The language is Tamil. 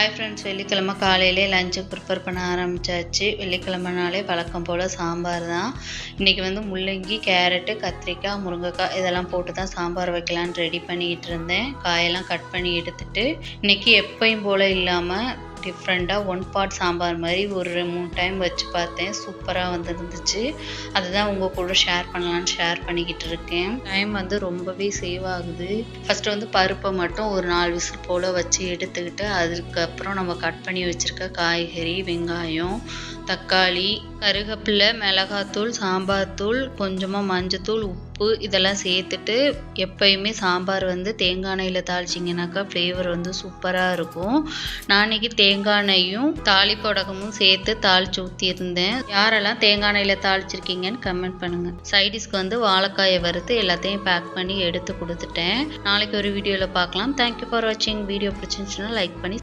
ஹாய் ஃப்ரெண்ட்ஸ், வெள்ளிக்கிழமை காலையிலே லஞ்சு ப்ரிப்பேர் பண்ண ஆரம்பித்தாச்சு. வெள்ளிக்கிழமைனாலே வழக்கம் போல் சாம்பார் தான். இன்றைக்கி முள்ளங்கி, கேரட்டு, கத்திரிக்காய், முருங்கைக்காய் இதெல்லாம் போட்டு தான் சாம்பார் வைக்கலான்னு ரெடி பண்ணிக்கிட்டு இருந்தேன். காயெல்லாம் கட் பண்ணி எடுத்துட்டு இன்றைக்கி எப்பயும் போல் இல்லாமல் டிஃப்ரெண்ட்டாக ஒன் பாட் சாம்பார் மாதிரி ஒரு 3 டைம் வச்சு பார்த்தேன். சூப்பராக வந்துருந்துச்சு. அதுதான் உங்கள் கூட ஷேர் பண்ணலான்னு ஷேர் பண்ணிக்கிட்டு இருக்கேன். டைம் ரொம்பவே சேவ் ஆகுது. ஃபஸ்ட்டு பருப்பை மட்டும் ஒரு 4 விசில் போல் வச்சு எடுத்துக்கிட்டு அதுக்கப்புறம் நம்ம கட் பண்ணி வச்சுருக்க காய்கறி, வெங்காயம், தக்காளி, கருவேப்பிலை, மிளகாத்தூள், சாம்பார் தூள், கொஞ்சமாக மஞ்சத்தூள், உப்பு இதெல்லாம் சேர்த்துட்டு எப்பயுமே சாம்பார் தேங்காய் எண்ணெயில் தாளிச்சிங்கனாக்கா ஃப்ளேவர் சூப்பராக இருக்கும். நான் இன்றைக்கி தேங்காய் எண்ணெயும் தாளிப்பொடகமும் சேர்த்து தாளித்து ஊற்றியிருந்தேன். யாரெல்லாம் தேங்காய் எண்ணெயில் தாளிச்சிருக்கீங்கன்னு கமெண்ட் பண்ணுங்கள். சைடிஷ்க்கு வாழைக்காயை வறுத்து எல்லாத்தையும் பேக் பண்ணி எடுத்து கொடுத்துட்டேன். நாளைக்கு ஒரு வீடியோவில் பார்க்கலாம். தேங்க்யூ ஃபார் வாட்சிங். வீடியோ பிடிச்சிருந்துச்சுன்னா லைக் பண்ணி